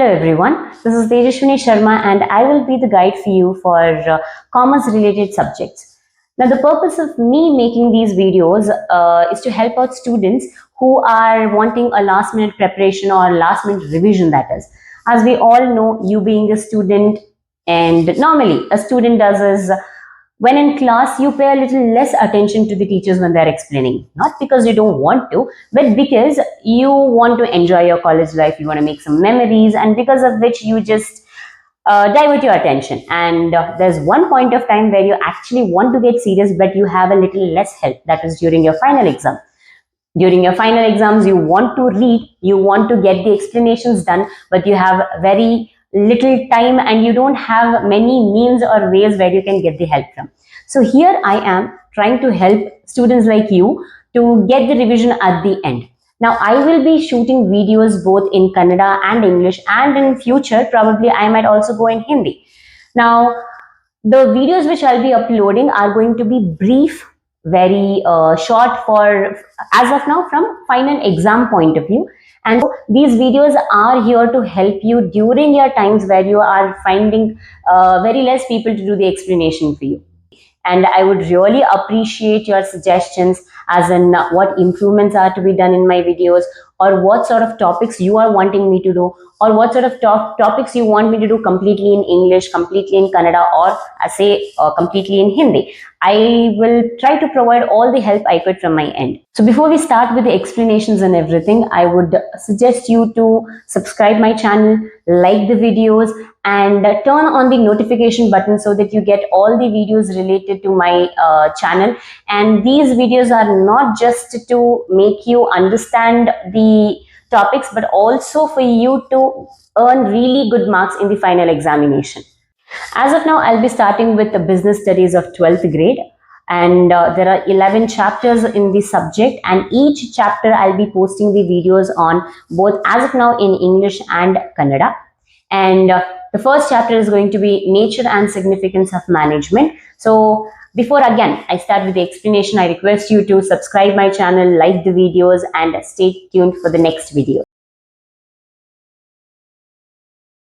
Hello everyone, this is Tejashwini Sharma and I will be the guide for you for commerce related subjects. Now the purpose of me making these videos is to help out students who are wanting a last minute preparation or last minute revision, that is. As we all know, you being a student, and normally a student does is when in class you pay a little less attention to the teachers when they're explaining, not because you don't want to, but because you want to enjoy your college life, you want to make some memories, and because of which you just divert your attention. And there's one point of time where you actually want to get serious, but you have a little less help, that is during your final exam. During your final exams, you want to read, you want to get the explanations done, but you have very little time and you don't have many means or ways where you can get the help from. So here I am trying to help students like you to get the revision at the end. Now I will be shooting videos both in Kannada and English, and in future probably I might also go in Hindi. Now the videos which I'll be uploading are going to be brief, very short for as of now from final exam point of view. And so these videos are here to help you during your times where you are finding very less people to do the explanation for you. And I would really appreciate your suggestions, as in what improvements are to be done in my videos, or what sort of topics you are wanting me to do, or what sort of topics you want me to do completely in English, completely in Kannada, or completely in Hindi. I will try to provide all the help I could from my end. So before we start with the explanations and everything, I would suggest you to subscribe my channel, like the videos, and turn on the notification button so that you get all the videos related to my channel. And these videos are not just to make you understand the topics, but also for you to earn really good marks in the final examination. As of now, I'll be starting with the business studies of 12th grade, and there are 11 chapters in the subject, and each chapter I'll be posting the videos on both as of now in English and Kannada. And the first chapter is going to be nature and significance of management. So before again I start with the explanation, I request you to subscribe my channel, like the videos, and stay tuned for the next video.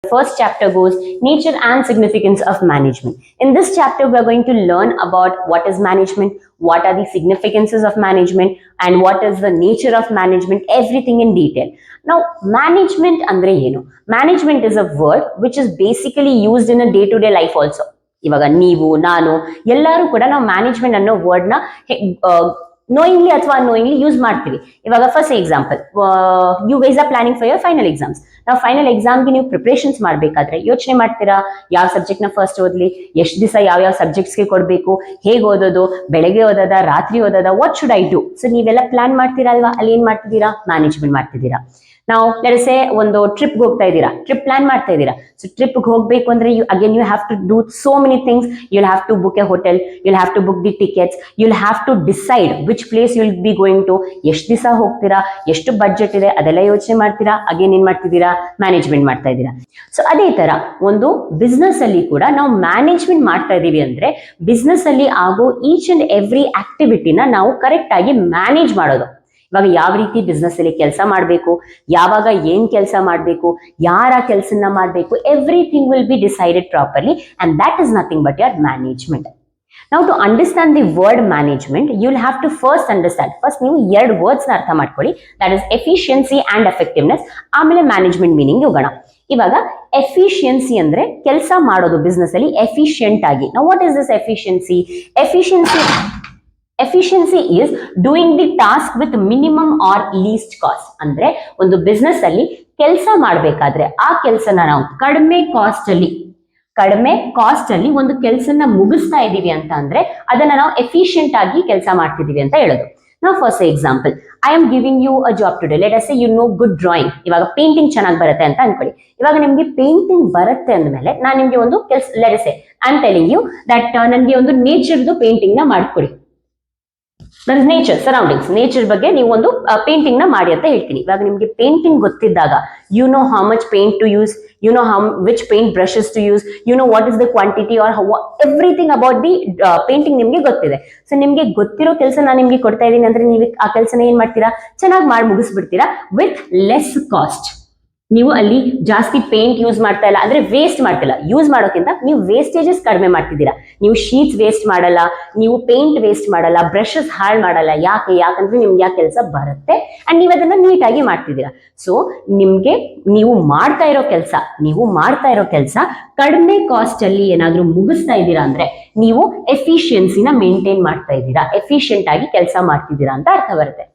The first chapter goes nature and significance of management. In this chapter, we are going to learn about what is management, what are the significances of management, and what is the nature of management, everything in detail. Now, management andre yenu? Management is a word which is basically used in a day-to-day life also. ಇವಾಗ ನೀವು ನಾನು ಎಲ್ಲರೂ ಕೂಡ ನಾವು management ಅನ್ನೋ ವರ್ಡ್ನ knowingly ಅಥವಾ unknowingly use ಮಾಡ್ತೀವಿ. ಇವಾಗ first example, you guys are planning for your final exams. ನಾವು ಫೈನಲ್ ಎಕ್ಸಾಮ್ಗೆ ನೀವು ಪ್ರಿಪ್ರೇಷನ್ಸ್ ಮಾಡಬೇಕಾದ್ರೆ ಯೋಚನೆ ಮಾಡ್ತೀರಾ, ಯಾವ ಸಬ್ಜೆಕ್ಟ್ನ ಫಸ್ಟ್ ಓದಲಿ, ಎಷ್ಟು ದಿವಸ ಯಾವ ಸಬ್ಜೆಕ್ಟ್ಸ್ಗೆ ಕೊಡಬೇಕು, ಹೇಗೆ ಓದೋದು, ಬೆಳಗ್ಗೆ ಓದೋದ, ರಾತ್ರಿ ಓದೋದ, what should I do. So ನೀವೆಲ್ಲ ಪ್ಲಾನ್ ಮಾಡ್ತೀರಾ ಅಲ್ವಾ, ಅಲ್ಲಿ ಏನ್ ಮಾಡ್ತಿದ್ದೀರಾ, ಮ್ಯಾನೇಜ್ಮೆಂಟ್ ಮಾಡ್ತಿದ್ದೀರಾ. ನಾವು ಲೆಟ್ಸ್ ಒಂದು ಟ್ರಿಪ್ ಹೋಗ್ತಾ ಇದ್ದೀರಾ, ಟ್ರಿಪ್ ಪ್ಲಾನ್ ಮಾಡ್ತಾ ಇದ್ದೀರಾ. ಸೊ ಟ್ರಿಪ್ ಹೋಗ್ಬೇಕು ಅಂದ್ರೆ you have to do so many things. You'll have to book a hotel, you'll have to book the tickets, you'll have to decide which place you'll be going to, ಎಷ್ಟು ದಿವಸ ಹೋಗ್ತೀರಾ, ಎಷ್ಟು budget ಇದೆ, ಅದೆಲ್ಲ ಯೋಚನೆ ಮಾಡ್ತೀರಾ. ಅಗೇನ್ ಏನ್ ಮಾಡ್ತಿದ್ದೀರಾ, ಮ್ಯಾನೇಜ್ಮೆಂಟ್ ಮಾಡ್ತಾ ಇದ್ದೀರಾ. ಸೊ ಅದೇ ತರ ಒಂದು ಬಿಸ್ನೆಸ್ ಅಲ್ಲಿ ಕೂಡ ನಾವು ಮ್ಯಾನೇಜ್ಮೆಂಟ್ ಮಾಡ್ತಾ ಇದೀವಿ ಅಂದ್ರೆ ಬಿಸ್ನೆಸ್ ಅಲ್ಲಿ ಆಗೋ ಈಚ್ ಅಂಡ್ ಎವ್ರಿ ಆಕ್ಟಿವಿಟಿನ ನಾವು ಕರೆಕ್ಟ್ ಆಗಿ ಮ್ಯಾನೇಜ್ ಮಾಡೋದು. ಇವಾಗ ಯಾವ ರೀತಿ ಬಿಸ್ನೆಸ್ ಅಲ್ಲಿ ಕೆಲಸ ಮಾಡಬೇಕು, ಯಾವಾಗ ಏನ್ ಕೆಲಸ ಮಾಡಬೇಕು, ಯಾರ ಕೆಲಸನ ಮಾಡಬೇಕು, everything will be decided properly, and that is nothing but your management. ನಾವು to understand the word management, you will have to first understand. First ನೀವು ಎರಡು ವರ್ಡ್ಸ್ ನ ಅರ್ಥ ಮಾಡ್ಕೊಳ್ಳಿ, that is efficiency and effectiveness. ಆಮೇಲೆ ಮ್ಯಾನೇಜ್ಮೆಂಟ್ ಮೀನಿಂಗ್ ಹೋಗೋಣ. ಇವಾಗ efficiency ಅಂದ್ರೆ ಕೆಲಸ ಮಾಡೋದು ಬಿಸ್ನೆಸ್ ಅಲ್ಲಿ ಎಫಿಷಿಯಂಟ್ ಆಗಿ. ನಾವು what is this efficiency? Efficiency is doing the task with minimum or least cost. ಅಂದ್ರೆ ಒಂದು ಬಿಸ್ನೆಸ್ ಅಲ್ಲಿ ಕೆಲಸ ಮಾಡಬೇಕಾದ್ರೆ ಆ ಕೆಲಸನ ನಾವು ಕಡಿಮೆ ಕಾಸ್ಟ್ ಅಲ್ಲಿ ಒಂದು ಕೆಲಸನ ಮುಗಿಸ್ತಾ ಇದೀವಿ ಅಂತ ಅಂದ್ರೆ ಅದನ್ನ ನಾವು ಎಫಿಷಿಯಂಟ್ ಆಗಿ ಕೆಲಸ ಮಾಡ್ತಿದೀವಿ ಅಂತ ಹೇಳೋದು. ನಾವು first example, I am giving you a job today. Let us say you know good drawing. ಇವಾಗ ಪೇಂಟಿಂಗ್ ಚೆನ್ನಾಗಿ ಬರುತ್ತೆ ಅಂತ ಅನ್ಕೊಳ್ಳಿ. ಇವಾಗ ನಿಮ್ಗೆ ಪೇಂಟಿಂಗ್ ಬರುತ್ತೆ ಅಂದ್ಮೇಲೆ ನಾನು ನಿಮ್ಗೆ ಒಂದು ಕೆಲಸ, let us say I am telling you that ನನಗೆ ಒಂದು ನೇಚರ್ದು ಪೇಂಟಿಂಗ್ ನ ಮಾಡ್ಕೊಡಿ. ನೇಚರ್ ಸರೌಂಡಿಂಗ್ಸ್, ನೇಚರ್ ಬಗ್ಗೆ ನೀವು ಒಂದು ಪೇಂಟಿಂಗ್ ನ ಮಾಡಿ ಅಂತ ಹೇಳ್ತೀನಿ. ಇವಾಗ ನಿಮ್ಗೆ ಪೇಂಟಿಂಗ್ ಗೊತ್ತಿದ್ದಾಗ you know how much paint to use, you know which paint brushes to use, you know what is the quantity are everything about the painting ನಿಮ್ಗೆ ಗೊತ್ತಿದೆ. ಸೊ ನಿಮ್ಗೆ ಗೊತ್ತಿರೋ ಕೆಲಸ ನಾನು ನಿಮ್ಗೆ ಕೊಡ್ತಾ ಇದ್ದೀನಿ ಅಂದ್ರೆ ನೀವು ಆ ಕೆಲಸನ ಏನ್ ಮಾಡ್ತೀರಾ, ಚೆನ್ನಾಗಿ ಮಾಡಿ ಮುಗಿಸ್ಬಿಡ್ತೀರಾ ವಿತ್ ಲೆಸ್ ಕಾಸ್ಟ್. ನೀವು ಅಲ್ಲಿ ಜಾಸ್ತಿ ಪೇಂಟ್ ಯೂಸ್ ಮಾಡ್ತಾ ಇಲ್ಲ, ಅಂದ್ರೆ ವೇಸ್ಟ್ ಮಾಡ್ತಿಲ್ಲ. ಯೂಸ್ ಮಾಡೋಕ್ಕಿಂತ ನೀವು ವೇಸ್ಟೇಜಸ್ ಕಡಿಮೆ ಮಾಡ್ತಿದ್ದೀರಾ. ನೀವು ಶೀಟ್ಸ್ ವೇಸ್ಟ್ ಮಾಡಲ್ಲ, ನೀವು ಪೇಂಟ್ ವೇಸ್ಟ್ ಮಾಡಲ್ಲ, ಬ್ರಷಸ್ ಹಾಳು ಮಾಡಲ್ಲ. ಯಾಕಂದ್ರೆ ನಿಮ್ಗೆ ಆ ಕೆಲಸ ಬರುತ್ತೆ ಅಂಡ್ ನೀವು ಅದನ್ನ ನೀಟಾಗಿ ಮಾಡ್ತಿದ್ದೀರಾ. ಸೊ ನಿಮ್ಗೆ ನೀವು ಮಾಡ್ತಾ ಇರೋ ಕೆಲಸ ಕಡಿಮೆ ಕಾಸ್ಟ್ ಅಲ್ಲಿ ಏನಾದ್ರೂ ಮುಗಿಸ್ತಾ ಇದ್ದೀರಾ ಅಂದ್ರೆ ನೀವು ಎಫಿಷಿಯನ್ಸಿನ ಮೇಂಟೈನ್ ಮಾಡ್ತಾ ಇದ್ದೀರಾ, ಎಫಿಷಿಯಂಟ್ ಆಗಿ ಕೆಲಸ ಮಾಡ್ತಿದ್ದೀರಾ ಅಂತ ಅರ್ಥ ಬರುತ್ತೆ.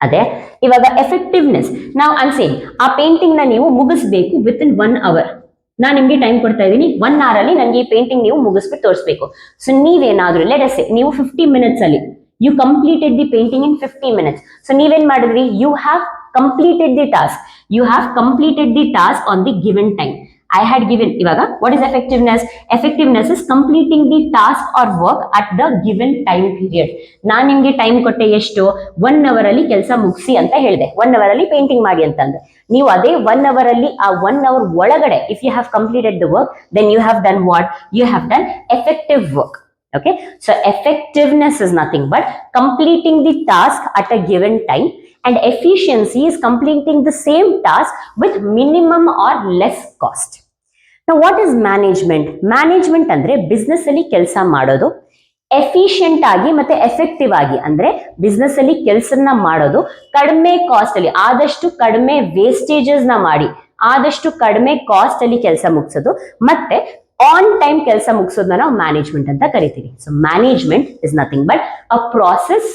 ಅದೇ ಇವಾಗ ಎಫೆಕ್ಟಿವ್ನೆಸ್, ನಾವು ಅನ್ಸೇನ್ ಆ ಪೇಂಟಿಂಗ್ ನ ನೀವು ಮುಗಿಸ್ಬೇಕು ವಿತ್ ಇನ್ 1 hour. ನಾನು ನಿಮ್ಗೆ ಟೈಮ್ ಕೊಡ್ತಾ ಇದ್ದೀನಿ, 1 hour ಅಲ್ಲಿ ನನಗೆ ಈ ಪೇಂಟಿಂಗ್ ನೀವು ಮುಗಿಸ್ಬಿಟ್ಟು ತೋರಿಸ್ಬೇಕು. ಸೊ ನೀವೇನಾದ್ರೂ ಲೆಟ್ ಅಸ್ ಸೇ ನೀವು 50 minutes ಅಲ್ಲಿ you completed the painting in 50 minutes. So ನೀವೇನ್ ಮಾಡಿದ್ರಿ, you have completed the task on the given time. I had given. Ivaga, what is effectiveness? Effectiveness is completing the task or work at the given time period. ನಾನು ನಿಮ್ಗೆ time ಕೊಟ್ಟೆ ಎಷ್ಟು, 1 hour ಅಲ್ಲಿ ಕೆಲಸ ಮುಗಿಸಿ ಅಂತ ಹೇಳಿದೆ. 1 hour ಅಲ್ಲಿ ಪೇಂಟಿಂಗ್ ಮಾಡಿ ಅಂತಂದ್ರೆ ನೀವು ಅದೇ 1 hour ಅಲ್ಲಿ ಆ 1 hour ಒಳಗಡೆ if you have completed the work, then you have done what, you have done effective work. Okay, so effectiveness is nothing but completing the task at a given time, and efficiency is completing the same task with minimum or less cost. Now what is management? Management ಅಂದ್ರೆ business ಅಲ್ಲಿ ಕೆಲಸ ಮಾಡೋದು efficient ಆಗಿ ಮತ್ತೆ effective ಆಗಿ, ಅಂದ್ರೆ business ಅಲ್ಲಿ ಕೆಲಸನ ಮಾಡೋದು ಕಡಿಮೆ ಕಾಸ್ಟ್ ಅಲ್ಲಿ, ಆದಷ್ಟು ಕಡಿಮೆ ವೇಸ್ಟೇಜಸ್ ನ ಮಾಡಿ ಆದಷ್ಟು ಕಡಿಮೆ ಕಾಸ್ಟ್ ಅಲ್ಲಿ ಕೆಲಸ ಮುಗಿಸೋದು, ಮತ್ತೆ ಆನ್ ಟೈಮ್ ಕೆಲಸ ಮುಗಿಸೋದನ್ನ ನಾವು ಮ್ಯಾನೇಜ್ಮೆಂಟ್ ಅಂತ ಕರಿತೀವಿ. So management is nothing but a process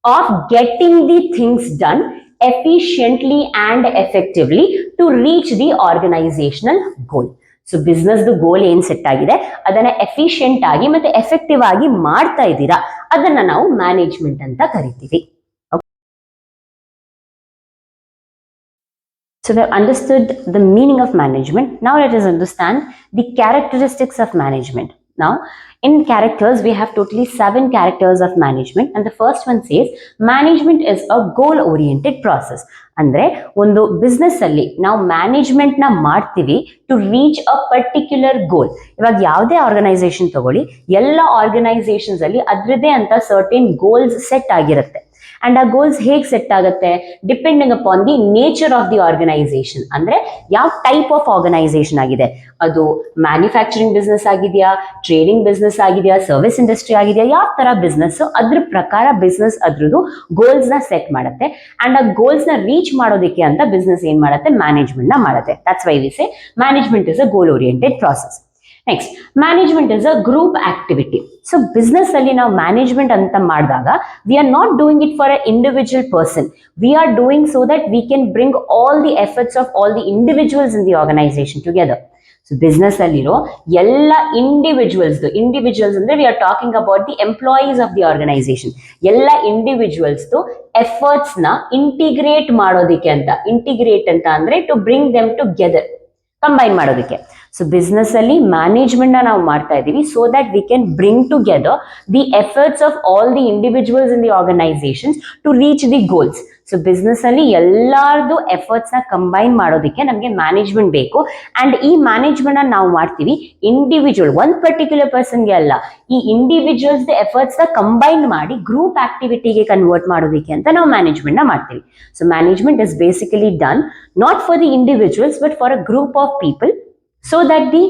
of getting the things done efficiently and effectively to reach the organizational goal. So business goal ಏನ್ ಸೆಟ್ ಆಗಿದೆ ಅದನ್ನ ಎಫಿಷಿಯಂಟ್ ಆಗಿ ಮತ್ತೆ ಎಫೆಕ್ಟಿವ್ ಆಗಿ ಮಾಡ್ತಾ ಇದ್ದೀರಾ, ಅದನ್ನ ನಾವು ಮ್ಯಾನೇಜ್ಮೆಂಟ್ ಅಂತ ಕರಿತೀವಿ. So we have understood the meaning of management. Now let us understand the characteristics of management. Now in characters we have totally 7 characters of management, and the first one says management is a goal oriented process. ಅಂದ್ರೆ ಒಂದು business ಅಲ್ಲಿ ನಾವು management ನ ಮಾಡ್ತೀವಿ to reach a particular goal. ಇವಾಗ ಯಾವುದೇ organisation ತಗೊಳ್ಳಿ, ಎಲ್ಲ ಆರ್ಗನೈಸೇಷನ್ಸ್ ಅಲ್ಲಿ ಅದ್ರದ್ದೇ ಅಂತ ಸರ್ಟೇನ್ ಗೋಲ್ಸ್ ಸೆಟ್ ಆಗಿರುತ್ತೆ. ಅಂಡ್ ಆ ಗೋಲ್ಸ್ ಹೇಗೆ ಸೆಟ್ ಆಗುತ್ತೆ, depending upon the nature of the organisation. ಅಂದ್ರೆ ಯಾವ ಟೈಪ್ ಆಫ್ ಆರ್ಗನೈಸೇಷನ್ ಆಗಿದೆ, ಅದು ಮ್ಯಾನುಫ್ಯಾಕ್ಚರಿಂಗ್ ಬಿಸ್ನೆಸ್ ಆಗಿದೆಯಾ, ಟ್ರೇಡಿಂಗ್ ಬಿಸ್ನೆಸ್ ಆಗಿದೆಯಾ, ಸರ್ವಿಸ್ ಇಂಡಸ್ಟ್ರಿ ಆಗಿದೆಯಾ, ಯಾವ ತರ ಬಿಸ್ನೆಸ್, ಅದ್ರ ಪ್ರಕಾರ ಬಿಸ್ನೆಸ್ ಅದ್ರದ್ದು ಗೋಲ್ಸ್ ನ ಸೆಟ್ ಮಾಡುತ್ತೆ. ಅಂಡ್ ಆ ಗೋಲ್ಸ್ ನ ರೀಚ್ ಮಾಡೋದಕ್ಕೆ ಅಂತ ಬಿಸ್ನೆಸ್ ಏನ್ ಮಾಡುತ್ತೆ, ಮ್ಯಾನೇಜ್ಮೆಂಟ್ ನ ಮಾಡುತ್ತೆ. That's why we say management is a goal oriented process. Next, management is a group activity. So business ಅಲ್ಲಿ ನಾವು ಮ್ಯಾನೇಜ್ಮೆಂಟ್ ಅಂತ ಮಾಡಿದಾಗ we are not doing it for a individual person, we are doing so that we can bring all the efforts of all the individuals in the organisation together. So business ಅಲ್ಲಿರೋ ಎಲ್ಲ individuals ಅಂದ್ರೆ we are talking about the employees of the organisation, ಎಲ್ಲ individuals efforts ನ integrate ಮಾಡೋದಿಕ್ಕೆ ಅಂತ. Integrate ಅಂತ ಅಂದ್ರೆ to bring them together, combine ಮಾಡೋದಕ್ಕೆ. ಸೊ ಬಿಸ್ನೆಸ್ ಅಲ್ಲಿ ಮ್ಯಾನೇಜ್ಮೆಂಟ್ ನ ನಾವು ಮಾಡ್ತಾ ಇದೀವಿ so that we can bring together the efforts of all the individuals in the organisations to reach the goals. So business ಅಲ್ಲಿ ಎಲ್ಲಾರ್ದು ಎಫರ್ಟ್ಸ್ ನ ಕಂಬೈನ್ ಮಾಡೋದಕ್ಕೆ ನಮಗೆ ಮ್ಯಾನೇಜ್ಮೆಂಟ್ ಬೇಕು. ಅಂಡ್ ಈ ಮ್ಯಾನೇಜ್ಮೆಂಟ್ ನ ನಾವು ಮಾಡ್ತೀವಿ ಇಂಡಿವಿಜುವಲ್, ಒಂದ್ ಪರ್ಟಿಕ್ಯುಲರ್ ಪರ್ಸನ್ಗೆ ಅಲ್ಲ, ಈ ಇಂಡಿವಿಜುವಲ್ಸ್ ಎಫರ್ಟ್ಸ್ ನ ಕಂಬೈನ್ ಮಾಡಿ ಗ್ರೂಪ್ ಆಕ್ಟಿವಿಟಿಗೆ ಕನ್ವರ್ಟ್ ಮಾಡೋದಕ್ಕೆ ಅಂತ ನಾವು ಮ್ಯಾನೇಜ್ಮೆಂಟ್ ನ ಮಾಡ್ತೀವಿ. So management is basically done not for the individuals but for a group of people so that the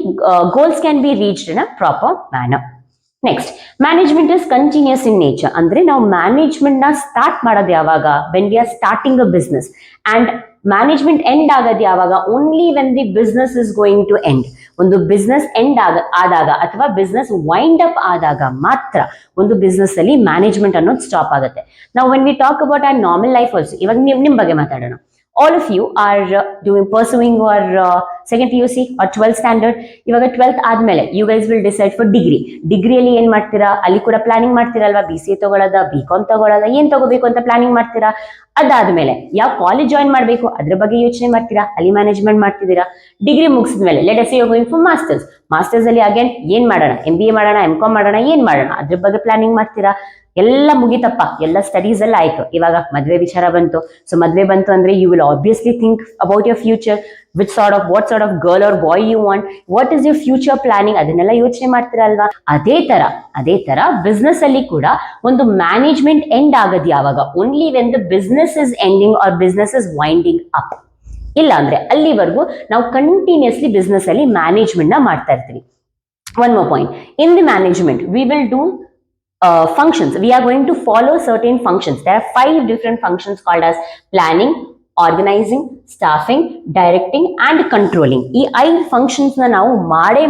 goals can be reached in a proper manner. Next, management is continuous in nature. ಅಂದ್ರೆ ನಾವು management ನ start ಮಾಡೋದು ಯಾವಾಗ, when we are starting a business, and management end ಆಗೋದು ಯಾವಾಗ, only when the business is going to end. ಒಂದು business end ಆದಾಗ ಅಥವಾ ಬಿಸ್ನೆಸ್ ವೈಂಡ್ ಅಪ್ ಆದಾಗ ಮಾತ್ರ ಒಂದು ಬಿಸ್ನೆಸ್ ಅಲ್ಲಿ ಮ್ಯಾನೇಜ್ಮೆಂಟ್ ಅನ್ನೋದು ಸ್ಟಾಪ್ ಆಗುತ್ತೆ. ನಾವು when we talk about our normal life also, ಇವಾಗ ನಿಮ್ ಬಗ್ಗೆ ಮಾತಾಡೋಣ. All of you are pursuing your second PUC or 12th standard. ಇವಾಗ 12th ಆದ್ಮೇಲೆ you guys will decide for ಡಿಗ್ರಿಯಲ್ಲಿ ಏನ್ ಮಾಡ್ತೀರಾ, ಅಲ್ಲಿ ಕೂಡ ಪ್ಲಾನಿಂಗ್ ಮಾಡ್ತೀರಲ್ವಾ, BCA ತಗೊಳ್ಳೋದ, BCom ತಗೊಳ್ಳೋದ, ಏನ್ ತಗೋಬೇಕು ಅಂತ ಪ್ಲಾನಿಂಗ್ ಮಾಡ್ತೀರಾ. ಅದಾದ್ಮೇಲೆ ಯಾವ ಕಾಲೇಜ್ ಜಾಯಿನ್ ಮಾಡಬೇಕು ಅದ್ರ ಬಗ್ಗೆ ಯೋಚನೆ ಮಾಡ್ತೀರಾ, ಅಲ್ಲಿ ಮ್ಯಾನೇಜ್ಮೆಂಟ್ ಮಾಡ್ತಿದ್ದೀರಾ. ಡಿಗ್ರಿ ಮುಗಿಸಿದ್ಮೇಲೆ let us say you are going for masters ಅಲ್ಲಿ ಅಗೇನ್ ಏನ್ ಮಾಡೋಣ, MBA ಮಾಡೋಣ, MCom ಮಾಡೋಣ, ಏನ್ ಮಾಡೋಣ ಅದ್ರ ಬಗ್ಗೆ ಪ್ಲಾನಿಂಗ್ ಮಾಡ್ತೀರಾ. ಎಲ್ಲ ಮುಗಿತಪ್ಪ, ಎಲ್ಲ ಸ್ಟಡೀಸ್ ಎಲ್ಲ ಆಯ್ತು, ಇವಾಗ ಮದ್ವೆ ವಿಚಾರ ಬಂತು. ಸೊ ಮದ್ವೆ ಬಂತು ಅಂದ್ರೆ you will obviously think about your future, what sort of girl or boy you want, what is your future planning, ಅದನ್ನೆಲ್ಲ ಯೋಚನೆ ಮಾಡ್ತೀರಲ್ವಾ. ಅದೇ ತರ ಬಿಸ್ನೆಸ್ ಅಲ್ಲಿ ಕೂಡ ಒಂದು ಮ್ಯಾನೇಜ್ಮೆಂಟ್ ಎಂಡ್ ಆಗೋದು ಯಾವಾಗ, only when the business is ending or business is winding up. ಇಲ್ಲ ಅಂದ್ರೆ ಅಲ್ಲಿವರೆಗೂ ನಾವು ಕಂಟಿನ್ಯೂಸ್ಲಿ ಬಿಸ್ನೆಸ್ ಅಲ್ಲಿ ಮ್ಯಾನೇಜ್ಮೆಂಟ್ ನ ಮಾಡ್ತಾ ಇರ್ತೀವಿ. One more point. In the management, we will do functions. We are going to follow certain functions. There are 5 different functions called as planning, organizing, staffing, directing and controlling. ಈ 5 functions ನ ನಾವು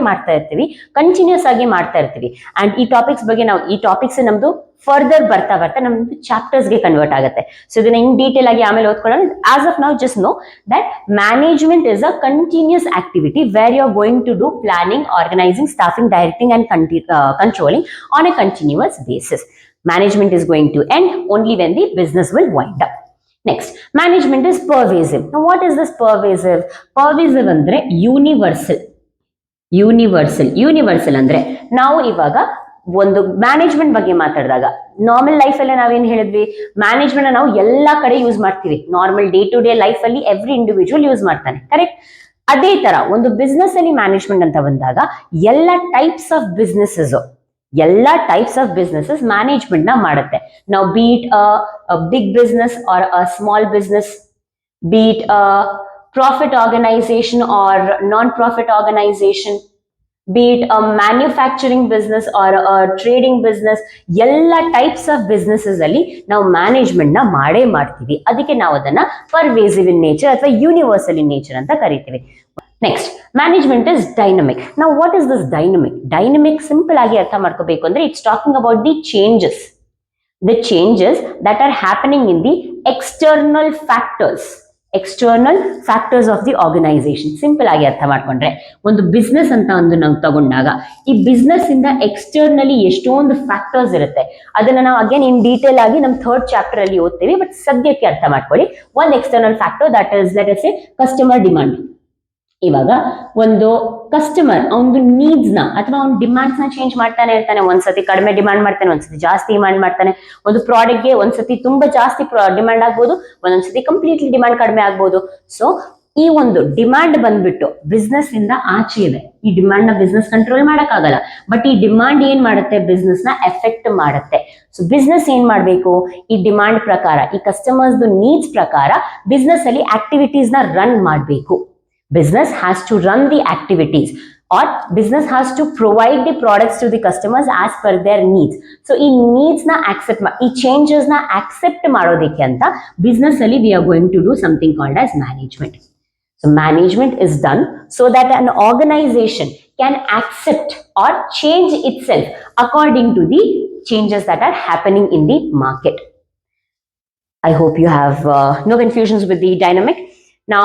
ಮಾಡ್ತಾ ಇರ್ತೀವಿ, continuous ಆಗಿ ಮಾಡ್ತಾ ಇರ್ತೀವಿ. And ಈ topics ಬಗ್ಗೆ ನಾವು ಈ ಟಾಪಿಕ್ಸ್ ನಮ್ದು ಫರ್ದರ್ ಬರ್ತಾ ಬರ್ತಾ ನಮ್ದು ಚಾಪ್ಟರ್ಸ್ ಗೆ ಕನ್ವರ್ಟ್ ಆಗುತ್ತೆ. ಸೊ ಇದನ್ನ ಇನ್ ಡೀಟೇಲ್ ಆಗಿ ಆಮೇಲೆ ಓದ್ಕೊಳ್ಳೋಣ. ಆಸ್ ಆಫ್ ನಾವು just know that management is a continuous activity where you are going to do planning, organising, staffing, directing and controlling on a continuous basis. Management is going to end only when the business will wind up. Next, management is pervasive. Now what is this pervasive? Pervasive ಅಂದ್ರೆ universal. Universal ಅಂದ್ರೆ ನಾವು ಇವಾಗ ಒಂದು management ಬಗ್ಗೆ ಮಾತಾಡಿದಾಗ normal life ಅಲ್ಲಿ ನಾವೇನ್ ಹೇಳಿದ್ವಿ, ಮ್ಯಾನೇಜ್ಮೆಂಟ್ ನಾವು ಎಲ್ಲಾ ಕಡೆ ಯೂಸ್ ಮಾಡ್ತೀವಿ. Normal day to day life ಅಲ್ಲಿ ಎವ್ರಿ ಇಂಡಿವಿಜುವಲ್ ಯೂಸ್ ಮಾಡ್ತಾನೆ, ಕರೆಕ್ಟ್? ಅದೇ ತರ ಒಂದು ಬಿಸ್ನೆಸ್ ಅಲ್ಲಿ ಮ್ಯಾನೇಜ್ಮೆಂಟ್ ಅಂತ ಬಂದಾಗ ಎಲ್ಲ ಟೈಪ್ಸ್ ಆಫ್ ಬಿಸ್ನೆಸಸ್ ಮ್ಯಾನೇಜ್ಮೆಂಟ್ ನ ಮಾಡುತ್ತೆ. ನಾವು be it big business or a small business, be it profit organisation or non profit organisation, be it a manufacturing business or a trading business, ಎಲ್ಲ ಟೈಪ್ಸ್ ಆಫ್ ಬಿಸ್ನೆಸಸ್ ಅಲ್ಲಿ ನಾವು management ನ ಮಾಡ್ತೀವಿ. ಅದಕ್ಕೆ ನಾವು ಅದನ್ನ ಪರ್ವೇಸಿವ್ ಇನ್ ನೇಚರ್ ಅಥವಾ ಯೂನಿವರ್ಸಲ್ ಇನ್ ನೇಚರ್ ಅಂತ ಕರಿತೀವಿ. Next, management is dynamic. ನಾವು what is this dynamic? Dynamic simple ಆಗಿ ಅರ್ಥ ಮಾಡ್ಕೋಬೇಕು ಅಂದ್ರೆ it's talking about the changes that are happening in the external factors of the organization. Simple ಆಗಿ ಅರ್ಥ ಮಾಡ್ಕೊಂಡ್ರೆ ಒಂದು ಬಿಸ್ನೆಸ್ ಅಂತ ಒಂದು ನಾವು ತಗೊಂಡಾಗ ಈ ಬಿಸ್ನೆಸ್ ಇಂದ ಎಕ್ಸ್ಟರ್ನಲಿ ಎಷ್ಟೊಂದು ಫ್ಯಾಕ್ಟರ್ಸ್ ಇರುತ್ತೆ. ಅದನ್ನ ನಾವು ಅಗೇನ್ ಇನ್ ಡೀಟೇಲ್ ಆಗಿ ನಮ್ಮ 3rd ಚಾಪ್ಟರ್ ಅಲ್ಲಿ ಓದ್ತೀವಿ. ಬಟ್ ಸದ್ಯಕ್ಕೆ ಅರ್ಥ ಮಾಡ್ಕೊಳ್ಳಿ, ಒಂದು external factor that is let us say customer demand. ಇವಾಗ ಒಂದು ಕಸ್ಟಮರ್ ಅವನ ನೀಡ್ಸ್ ನ ಅಥವಾ ಅವ್ನ ಡಿಮಾಂಡ್ಸ್ ನ ಚೇಂಜ್ ಮಾಡ್ತಾನೆ ಇರ್ತಾನೆ. ಒಂದ್ಸತಿ ಕಡಿಮೆ ಡಿಮಾಂಡ್ ಮಾಡ್ತಾನೆ, ಒಂದ್ಸತಿ ಜಾಸ್ತಿ ಡಿಮಾಂಡ್ ಮಾಡ್ತಾನೆ. ಒಂದು ಪ್ರಾಡಕ್ಟ್ ಗೆ ಒಂದ್ಸತಿ ತುಂಬಾ ಜಾಸ್ತಿ ಡಿಮಾಂಡ್ ಆಗ್ಬೋದು, ಒಂದೊಂದ್ಸತಿ ಕಂಪ್ಲೀಟ್ಲಿ ಡಿಮಾಂಡ್ ಕಡಿಮೆ ಆಗ್ಬೋದು. ಸೊ ಈ ಒಂದು ಡಿಮಾಂಡ್ ಬಂದ್ಬಿಟ್ಟು ಬಿಸ್ನೆಸ್ ಇಂದ ಆಚೆ ಇದೆ. ಈ ಡಿಮಾಂಡ್ ನ ಬಿಸ್ನೆಸ್ ಕಂಟ್ರೋಲ್ ಮಾಡಕ್ಕಾಗಲ್ಲ, ಬಟ್ ಈ ಡಿಮಾಂಡ್ ಏನ್ ಮಾಡುತ್ತೆ, ಬಿಸ್ನೆಸ್ ನ ಎಫೆಕ್ಟ್ ಮಾಡುತ್ತೆ. ಸೊ ಬಿಸ್ನೆಸ್ ಏನ್ ಮಾಡ್ಬೇಕು, ಈ ಡಿಮಾಂಡ್ ಪ್ರಕಾರ, ಈ ಕಸ್ಟಮರ್ಸ್ ನೀಡ್ಸ್ ಪ್ರಕಾರ ಬಿಸ್ನೆಸ್ ಅಲ್ಲಿ ಆಕ್ಟಿವಿಟೀಸ್ ನ ರನ್ ಮಾಡಬೇಕು. Business has to run the activities or business has to provide the products to the customers as per their needs. So in needs na accept changes na accept ಮಾಡೋದಕ್ಕೆ ಅಂತ business ಅಲ್ಲಿ we are going to do something called as management. So management is done so that an organization can accept or change itself according to the changes that are happening in the market. I hope you have no confusions with the dynamic. Now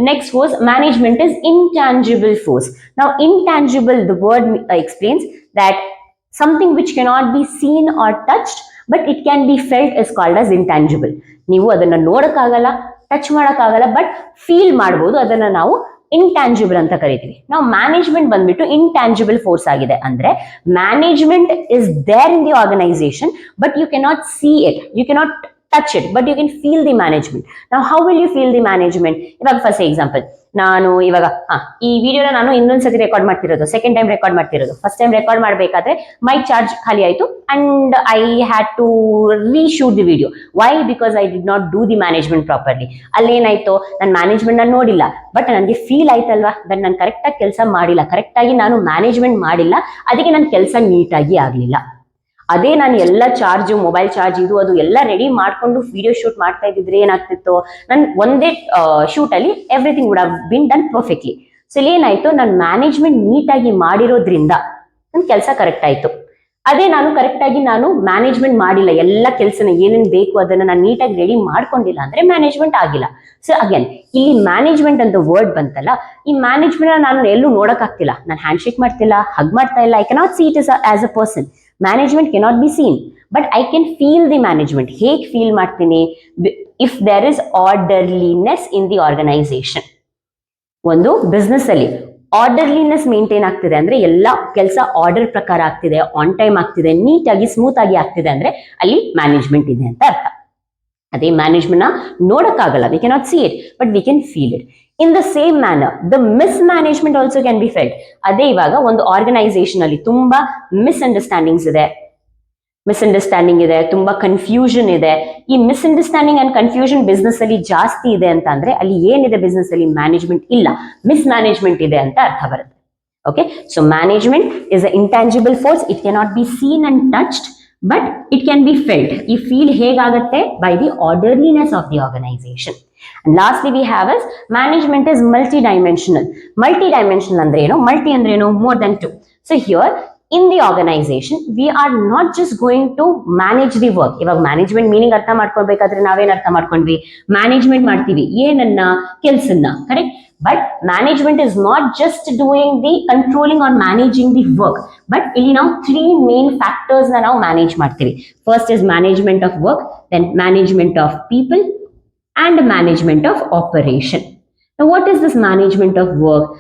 next was management is intangible force. Now intangible, the word explains that something which cannot be seen or touched but it can be felt is called as intangible. ನೀವು ಅದನ್ನ ನೋಡಕ್ಕಾಗಲ್ಲ, touch ಮಾಡಕ್ಕಾಗಲ್ಲ, but feel ಮಾಡಬಹುದು. ಅದನ್ನ ನಾವು intangible ಅಂತ ಕರಿತೀವಿ. ನಾವು management ಬಂದ್ಬಿಟ್ಟು ಇಂಟ್ಯಾಂಜಿಬಲ್ ಫೋರ್ಸ್ ಆಗಿದೆ. ಅಂದ್ರೆ management is there in the organisation but you cannot see it, you cannot touch it, but you can feel the management. Now how will you feel the management? ಇವಾಗ first example, ನಾನು ಇವಾಗ ಈ ವಿಡಿಯೋನ ನಾನು ಇನ್ನೊಂದ್ಸತಿ record ಮಾಡ್ತಿರೋದು, second time record ಮಾಡ್ತಿರೋದು. First time record ಮಾಡಬೇಕಾದ್ರೆ ಮೈಕ್ ಚಾರ್ಜ್ ಖಾಲಿ ಆಯ್ತು and I had to reshoot the video. Why? Because I did not do the management properly. ಅಲ್ಲೇನಾಯ್ತು, ನಾನು ಮ್ಯಾನೇಜ್ಮೆಂಟ್ ನ ನೋಡಿಲ್ಲ, ಬಟ್ ನನಗೆ ಫೀಲ್ ಆಯ್ತಲ್ವಾ ದಟ್ ನಾನು ಕರೆಕ್ಟ್ ಆಗಿ ಕೆಲಸ ಮಾಡಿಲ್ಲ, ಕರೆಕ್ಟ್ ಆಗಿ ನಾನು ಮ್ಯಾನೇಜ್ಮೆಂಟ್ ಮಾಡಿಲ್ಲ, ಅದಕ್ಕೆ ನನ್ನ ಕೆಲಸ ನೀಟಾಗಿ ಆಗ್ಲಿಲ್ಲ. ಅದೇ ನಾನು ಎಲ್ಲ ಚಾರ್ಜ್, ಮೊಬೈಲ್ ಚಾರ್ಜ್ ಇದು ಅದು ಎಲ್ಲ ರೆಡಿ ಮಾಡ್ಕೊಂಡು ವಿಡಿಯೋ ಶೂಟ್ ಮಾಡ್ತಾ ಇದ್ದಿದ್ರೆ ಏನಾಗ್ತಿತ್ತು, ನನ್ ಒಂದೇ ಶೂಟ್ ಅಲ್ಲಿ everything would have been done perfectly. So ಏನಾಯ್ತು, ನಾನು ಮ್ಯಾನೇಜ್ಮೆಂಟ್ ನೀಟಾಗಿ ಮಾಡಿರೋದ್ರಿಂದ ನನ್ನ ಕೆಲಸ ಕರೆಕ್ಟ್ ಆಯ್ತು. ಅದೇ ನಾನು ಕರೆಕ್ಟ್ ಆಗಿ ನಾನು ಮ್ಯಾನೇಜ್ಮೆಂಟ್ ಮಾಡಿಲ್ಲ, ಎಲ್ಲ ಕೆಲಸನ ಏನೇನ್ ಬೇಕು ಅದನ್ನ ನಾನು ನೀಟಾಗಿ ರೆಡಿ ಮಾಡ್ಕೊಂಡಿಲ್ಲ ಅಂದ್ರೆ ಮ್ಯಾನೇಜ್ಮೆಂಟ್ ಆಗಿಲ್ಲ. ಸೊ ಅಗೇನ್ ಇಲ್ಲಿ ಮ್ಯಾನೇಜ್ಮೆಂಟ್ ಅಂತ ವರ್ಡ್ ಬಂತಲ್ಲ, ಈ ಮ್ಯಾನೇಜ್ಮೆಂಟ್ ನಾನು ಎಲ್ಲೂ ನೋಡಕ್ ಆಗ್ತಿಲ್ಲ, ನಾನು ಹ್ಯಾಂಡ್ ಶೇಕ್ ಮಾಡ್ತಿಲ್ಲ, ಹಗ್ ಮಾಡ್ತಾ ಇಲ್ಲ, I cannot see it as a person. Management cannot be seen, but I can feel the management. ಹೇಗೆ ಫೀಲ್ ಮಾಡ್ತೀನಿ? If there is orderliness in the organization. ಒಂದು ಬಿಸ್ನೆಸ್ ಅಲ್ಲಿ ಆರ್ಡರ್ಲಿನೆಸ್ ಮೇಂಟೈನ್ ಆಗ್ತಿದೆ ಅಂದ್ರೆ ಎಲ್ಲ ಕೆಲಸ ಆರ್ಡರ್ ಪ್ರಕಾರ ಆಗ್ತಿದೆ, ಆನ್ ಟೈಮ್ ಆಗ್ತಿದೆ, ನೀಟಾಗಿ ಸ್ಮೂತ್ ಆಗಿ ಆಗ್ತಿದೆ ಅಂದ್ರೆ ಅಲ್ಲಿ ಮ್ಯಾನೇಜ್ಮೆಂಟ್ ಇದೆ ಅಂತ ಅರ್ಥ. ಅದೇ ಮ್ಯಾನೇಜ್ಮೆಂಟ್ ನ ನೋಡಕ್ಕಾಗಲ್ಲ, we cannot see it but we can feel it. In the same manner the mismanagement also can be felt. ಅದೇ ಇವಾಗ ಒಂದು ಆರ್ಗನೈಸೇಷನ್ ಅಲ್ಲಿ ತುಂಬಾ ಮಿಸ್ಅಂಡರ್ಸ್ಟ್ಯಾಂಡಿಂಗ್ಸ್ ಇದೆ, ಮಿಸ್ಅಂಡರ್ಸ್ಟ್ಯಾಂಡಿಂಗ್ ಇದೆ, ತುಂಬಾ ಕನ್ಫ್ಯೂಷನ್ ಇದೆ. ಈ ಮಿಸ್ಅಂಡರ್ಸ್ಟ್ಯಾಂಡಿಂಗ್ ಅಂಡ್ ಕನ್ಫ್ಯೂಷನ್ ಬಿಸ್ನೆಸ್ ಅಲ್ಲಿ ಜಾಸ್ತಿ ಇದೆ ಅಂತ ಅಂದ್ರೆ ಅಲ್ಲಿ ಏನಿದೆ ಬಿಸ್ನೆಸ್ ಅಲ್ಲಿ ಮ್ಯಾನೇಜ್ಮೆಂಟ್ ಇಲ್ಲ, ಮಿಸ್ ಮ್ಯಾನೇಜ್ಮೆಂಟ್ ಇದೆ ಅಂತ ಅರ್ಥ ಬರುತ್ತೆ. Okay, so management is an intangible force. It cannot be seen and touched, but it can be felt. You feel hegagatte by the orderliness of the organization. And lastly we have is management is multidimensional. Multidimensional andre eno, multi andre eno, more than two. So here in the organization we are not just going to manage the work. Iವಾಗ management meaning ಅರ್ಥ ಮಾಡ್ಕೊಳ್ಬೇಕಾದ್ರೆ ನಾವೇನ್ ಅರ್ಥ ಮಾಡ್ಕೊಂಡ್ವಿ, management ಮಾಡ್ತೀವಿ ಏನನ್ನ, ಕೆಲ್ಸನ್ನ, correct. But management is not just doing the controlling or managing the work, but ಇಲ್ಲಿ ನಾವು three main factors na ನಾವು manage ಮಾಡ್ತೀವಿ. First is management of work, then management of people, and management of operation. Now what is this management of work?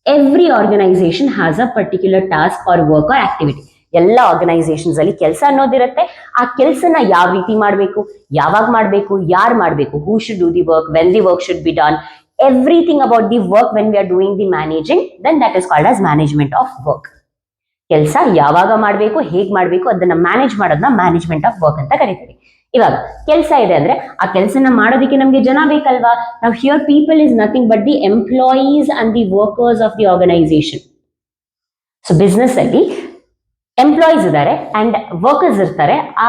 Every organization has a particular task or work or activity. ಎಲ್ಲ organisations ಅಲ್ಲಿ ಕೆಲಸ ಅನ್ನೋದಿರುತ್ತೆ. ಆ ಕೆಲಸನ ಯಾವ ರೀತಿ ಮಾಡಬೇಕು, ಯಾವಾಗ ಮಾಡಬೇಕು, ಯಾರು ಮಾಡಬೇಕು, who should do the work, when the work should be done, everything about the work when we are doing the managing, then that is called as management of work. ಕೆಲಸ ಯಾವಾಗ ಮಾಡಬೇಕು, ಹೇಗೆ ಮಾಡಬೇಕು, ಅದನ್ನ ಮ್ಯಾನೇಜ್ ಮಾಡೋದನ್ನ ಮ್ಯಾನೇಜ್ಮೆಂಟ್ ಆಫ್ ವರ್ಕ್ ಅಂತ ಕರಿತೀವಿ. ಇವಾಗ ಕೆಲಸ ಇದೆ ಅಂದ್ರೆ ಆ ಕೆಲಸನ ಮಾಡೋದಕ್ಕೆ ನಮಗೆ ಜನ ಬೇಕಲ್ವಾ. ನಾವು here people is nothing but the employees and the workers of the organisation. So business ಅಲ್ಲಿ ಎಂಪ್ಲಾಯೀಸ್ ಇದ್ದಾರೆ ಅಂಡ್ ವರ್ಕರ್ಸ್ ಇರ್ತಾರೆ. ಆ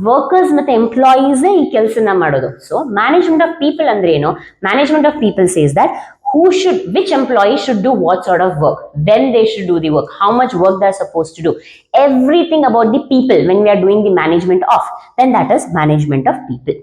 ವರ್ಕರ್ಸ್ ಮತ್ತೆ ಎಂಪ್ಲಾಯೀಸ್ ಈ ಕೆಲಸನ ಮಾಡೋದು. ಸೊ ಮ್ಯಾನೇಜ್ಮೆಂಟ್ ಆಫ್ ಪೀಪಲ್ ಅಂದ್ರೆ ಏನು, management of people says that which employee should do what sort of work, when they should do the work, how much work they're supposed to do, everything about the people when we are doing the management of, then that is management of people.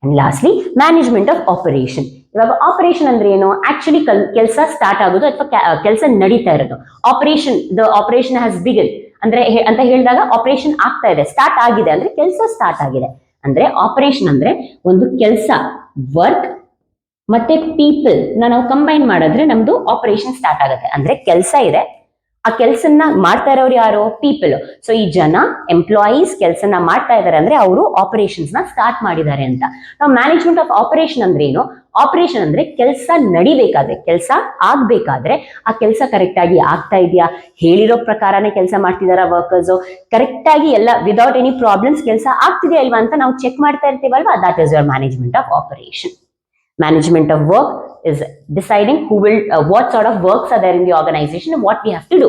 And lastly management of operation. ಇವಾಗ operation ಅಂದ್ರೆ ಏನು, actually ಕೆಲಸ start ಆಗೋದು ಅಥವಾ ಕೆಲಸ ನಡೀತಾ ಇರೋದು. Operation has begun ಅಂದ್ರೆ ಅಂತ ಹೇಳಿದಾಗ ಆಪರೇಷನ್ ಆಗ್ತಾ ಇದೆ, ಸ್ಟಾರ್ಟ್ ಆಗಿದೆ ಅಂದ್ರೆ ಕೆಲಸ ಸ್ಟಾರ್ಟ್ ಆಗಿದೆ. ಅಂದ್ರೆ ಆಪರೇಷನ್ ಅಂದ್ರೆ ಒಂದು ಕೆಲಸ, ವರ್ಕ್ ಮತ್ತೆ ಪೀಪಲ್ ನಾವು ಕಂಬೈನ್ ಮಾಡಿದ್ರೆ ನಮ್ದು ಆಪರೇಷನ್ ಸ್ಟಾರ್ಟ್ ಆಗುತ್ತೆ. ಅಂದ್ರೆ ಕೆಲಸ ಇದೆ, ಆ ಕೆಲಸನ ಮಾಡ್ತಾ ಇರೋರು ಯಾರು, ಪೀಪಲ್. ಸೊ ಈ ಜನ ಎಂಪ್ಲಾಯೀಸ್ ಕೆಲಸನ ಮಾಡ್ತಾ ಇದಾರೆ ಅಂದ್ರೆ ಅವರು ಆಪರೇಷನ್ಸ್ ನ ಸ್ಟಾರ್ಟ್ ಮಾಡಿದ್ದಾರೆ ಅಂತ. ನಾವು ಮ್ಯಾನೇಜ್ಮೆಂಟ್ ಆಫ್ ಆಪರೇಷನ್ ಅಂದ್ರೆ ಏನು, ಆಪರೇಷನ್ ಅಂದ್ರೆ ಕೆಲಸ ನಡಿಬೇಕಾದ್ರೆ, ಕೆಲಸ ಆಗ್ಬೇಕಾದ್ರೆ ಆ ಕೆಲಸ ಕರೆಕ್ಟ್ ಆಗಿ ಆಗ್ತಾ ಇದೆಯಾ, ಹೇಳಿರೋ ಪ್ರಕಾರನೇ ಕೆಲಸ ಮಾಡ್ತಿದಾರ ವರ್ಕರ್ಸ್, ಕರೆಕ್ಟ್ ಆಗಿ ಎಲ್ಲ ವಿದೌಟ್ ಎನಿ ಪ್ರಾಬ್ಲಮ್ಸ್ ಕೆಲಸ ಆಗ್ತಿದೆಯಾ ಇಲ್ವಾ ಅಂತ ನಾವು ಚೆಕ್ ಮಾಡ್ತಾ ಇರ್ತೀವಲ್ವಾ, that is your management of operation. Management of work is deciding what sort of works are there in the organization and what we have to do.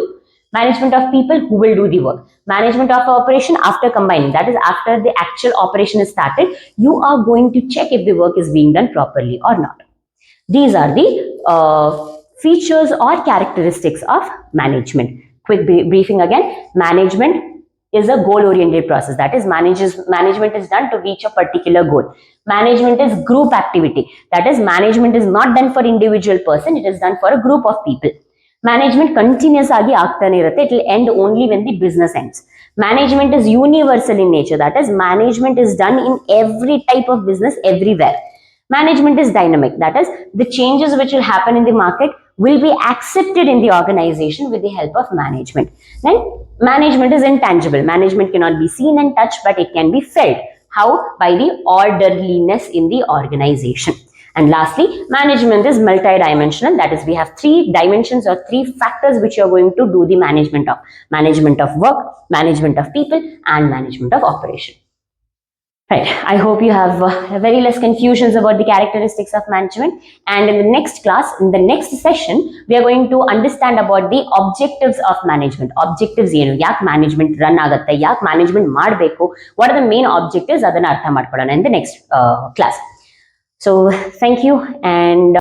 Management of people, who will do the work. Management of operation, after combining, that is after the actual operation is started, you are going to check if the work is being done properly or not. These are the features or characteristics of management. Quick briefing again. Management is a goal-oriented process. That is, management is done to reach a particular goal. Management is group activity. That is, management is not done for individual person. It is done for a group of people. Management continuous agi aagtane irutte. It will end only when the business ends. Management is universal in nature. That is, management is done in every type of business everywhere. Management is dynamic. That is, the changes which will happen in the market will be accepted in the organization with the help of management. Then management is intangible. Management cannot be seen and touched, but it can be felt. How? By the orderliness in the organization. And lastly, management is multidimensional. That is, we have three dimensions or three factors which you are going to do the management of. Management of work, management of people, and management of operation. Right. I hope you have very less confusions about the characteristics of management. And in the next class, in the next session, we are going to understand about the objectives of management. Objectives ಏನು, ಯಾಕೆ management run ಆಗುತ್ತೆ, ಯಾಕೆ management ಮಾಡಬೇಕು, what are the main objectives, ಅದನ್ನ ಅರ್ಥ ಮಾಡ್ಕೊಳ್ಳೋಣ in the next class. So thank you and